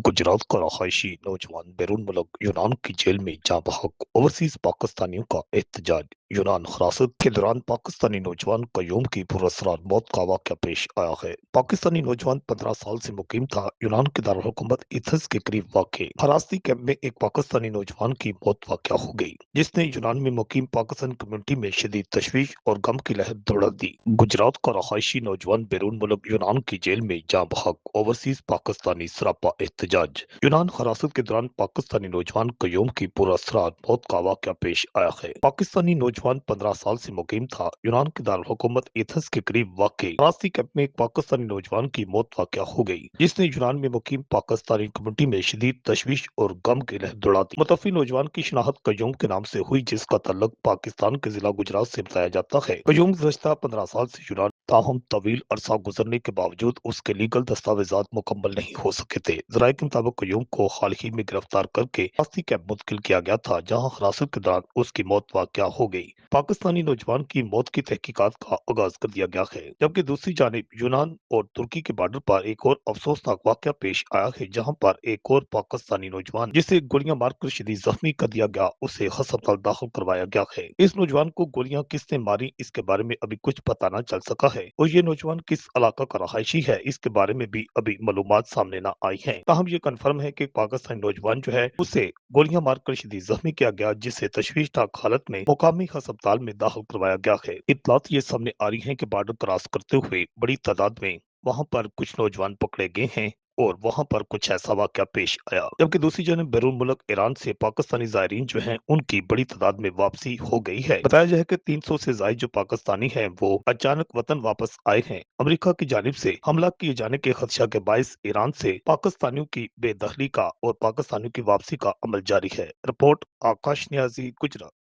गुजरात का रहायशी नौजवान बैरून मुल्क यूनान की जेल में जहाँ बहक ओवरसीज पाकिस्तानियों का एहतजाज। यूनान हिरासत के दौरान पाकिस्तानी नौजवान कयूम की पुरअसरार मौत का वाक़या पेश आया है। पाकिस्तानी नौजवान 15 साल से मुकीम था। यूनान के दारकूमत एथेंस के करीब वाक़ हिरासती कैंप में एक पाकिस्तानी नौजवान की मौत वाक़या हो गई, जिसने यूनान में मुकीम पाकिस्तानी कम्युनिटी में शदीद तशवीश और गम की लहर दौड़ा दी। गुजरात का रहायशी नौजवान बैरून मुल्क यूनान की जेल में जहाँ बहक ओवरसीज पाकिस्तानी सरापा एहतजाज। यूनान हिरासत के दौरान पाकिस्तानी नौजवान कयूम की पुरअसरार मौत का वाक़या पेश आया है। पाकिस्तानी नौजवान 15 साल से मुकीम था। यूनान के दारकूमत एथेंस के करीब वाक़ हिरासती कैंप में एक पाकिस्तानी नौजवान की मौत वाक़या हो गई, जिसने यूनान में मुकीम पाकिस्तानी कम्युनिटी में शदीद तशवीश और गम की लहर दौड़ा दी। मुतवफ़ी नौजवान की शनाख्त कयूम के नाम से हुई, जिसका तल्लुक पाकिस्तान के जिला गुजरात से बताया जाता है। कयूम गुज़श्ता 15 साल से यूनान, ताहम तवील अरसा गुजरने के बावजूद उसके लीगल दस्तावेजात मुकम्मल नहीं हो सके थे। ज़राए के मुताबिक कयूम को हाल ही में गिरफ्तार करके हिरासती कैंप मुंतकिल किया गया था, जहां हिरासत के दौरान उसकी मौत वाक़या हो गई। पाकिस्तानी नौजवान की मौत की तहकीकात का आगाज कर दिया गया है, जबकि दूसरी जानिब यूनान और तुर्की के बॉर्डर पर एक और अफसोसनाक वाक़या पेश आया है, जहां पर एक और पाकिस्तानी नौजवान, जिसे गोलियां मारकर शदीद जख्मी कर दिया गया, उसे अस्पताल दाखिल करवाया गया है। इस नौजवान को गोलियां किसने मारी, इसके बारे में अभी कुछ पता न चल सका है, और ये नौजवान किस इलाका का रहायशी है, इसके बारे में भी अभी मालूमात सामने न आई है। ताहम ये कन्फर्म है कि पाकिस्तानी नौजवान जो है उसे गोलियां मारकर शदीद जख्मी किया गया, जिसे तशवीशनाक हालत में मुकामी अस्पताल में दाखिल करवाया गया है। इत्तलात ये सामने आ रही है कि बॉर्डर क्रॉस करते हुए बड़ी तादाद में वहां पर कुछ नौजवान पकड़े गए हैं और वहां पर कुछ ऐसा वाक़या पेश आया, जबकि दूसरी जानब बैरून मुल्क ईरान से पाकिस्तानी ज़ायरीन जो हैं उनकी बड़ी तादाद में वापसी हो गई है। बताया जाए कि 300 से ज़ायद जो पाकिस्तानी हैं वो अचानक वतन वापस आए हैं। अमेरिका की जानिब से हमला किए जाने के खदशा के बायस ईरान से पाकिस्तानियों की बेदखली का और पाकिस्तानियों की वापसी का अमल जारी है। रिपोर्ट आकाश न्याजी, गुजरात।